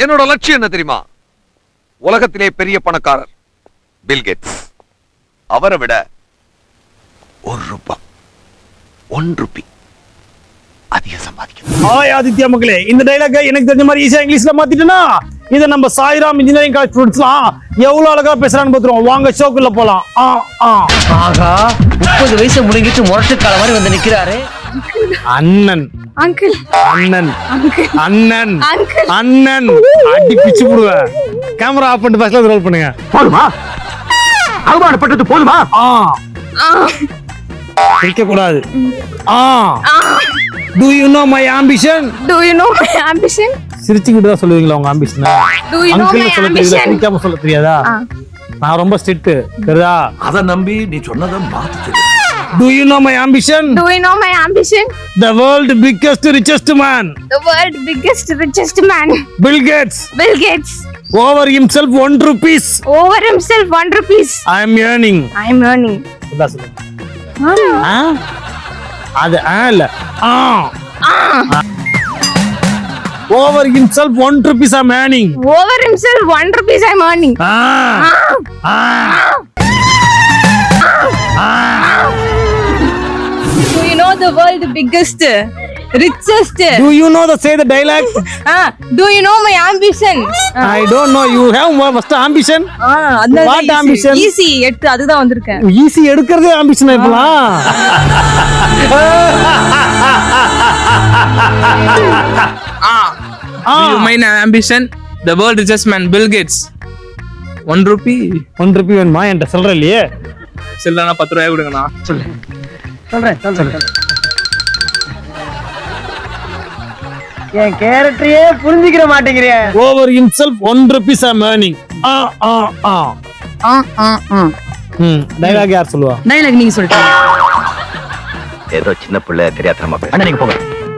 என்னோட லட்சியம் என்ன தெரியுமா? உலகத்திலே பெரிய பணக்காரர் பில் கேட்ஸ். அவரை விட ₹1 அதிக சம்பாதிக்கணும். ஆதித்யா மக்களே, இந்த டைலாக் எனக்கு தெரிஞ்ச மாதிரி ஈஸியா இங்கிலீஷ்ல மாத்திட்டேன்னா இதை நம்ம சாய்ராம் இன்ஜினியரிங் காலேஜ் ஸ்டூடெண்ட்ஸ்லாம் எவ்வளவு அழகா பேசுறான்னு பாத்துருவோம். வாங்க ஷோக்குள்ள போலாம். ஆகா, 30 வயசு முடிங்கிட்டு முரட்டுக்கால மாதிரி வந்து நிக்கிறாரு. அண்ணன் அங்கிள் அண்ணன் அங்கிள் அண்ணன் அங்கிள் அண்ணன் அடி பிச்சு போடுவேன். கேமரா ஆஃப் பண்ணிட்டு ஃபர்ஸ்ட்ல ரோல் பண்ணுங்க. போதுமா? அவமானப்பட்டது போதுமா? சிரிக்க கூடாது. Do you know my ambition? Do you know my ambition? சிரிச்சுக்கிட்டு தான் சொல்லுவீங்களா உங்க ambition? Do you know my uncle சொல்ல தெரியாதா? ambition? சிரிக்காம சொல்ல தெரியாதா? நான் ரொம்ப ஸ்ட்ரிக்ட் தெரியுதா? அத நம்பி நீ சொன்னதை மாத்து. Do you know my ambition? Do you know my ambition? The world biggest richest man. The world biggest richest man. Bill Gates. Bill Gates. Over himself ₹1. Over himself ₹1. I am earning. I am earning. அதான் சொல்லுங்க. அது இல்ல. Over himself ₹1 I am earning. Over himself ₹1 I am earning. Do you know the world biggest richest? Do you know say the dialogue? Do you know my ambition? I don't know. You have first ambition? What ambition? Easy 8 அதுதான் வந்திருக்கேன். Easy எடுக்கிறதே ambition இப்பலாம். Do you mean ambition? The world richest man, Bill Gates. ₹1 வேணுமா? என்கிட்ட சொல்ற இல்லையே. சில்லனா ₹10 கொடுங்கண்ணா. சொல்றேன். என் கேரக்டரையே புரிஞ்சுக்கிற மாட்டேங்கிறிய. Over himself ₹1 I am earning. Dialogue யார் சொல்லுவா? டைலாக் நீங்க சொல்லுங்க. ஏதோ சின்ன பிள்ளை தெரியாதமா பேச. நீங்க போங்க.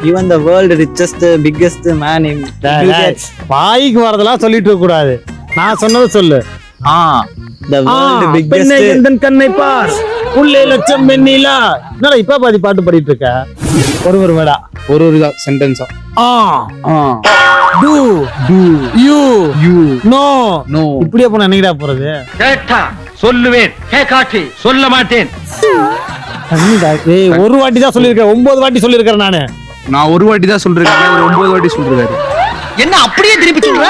Even the world richest biggest man in Bill Gates. பாய்க்கு வரதெல்லாம் சொல்லிட்டு இருக்க கூடாது. நான் சொன்னது சொல்லு. The world biggest எந்தன் கண்ணை பார் உள்ளே லட்சம் வெண்ணிலா. என்னடா இப்ப பாதி பாட்டு பாடிட்டு இருக்க? ஒரு வேடா ஒரு சென்டென்ஸா. do you no இப்படியே போனா என்னடா போறது? கேட்டா சொல்லுவேன், கேட்காட்டி சொல்ல மாட்டேன். ஏய், ஒரு வாட்டி தான் சொல்லிருக்கேன். 9 வாட்டி சொல்லிருக்கேன் நானு. நான் ஒரு வாட்டி தான் சொல்றேன், 9 வாட்டி சொல்றாரு. என்ன அப்படியே திருப்பி சொல்ற?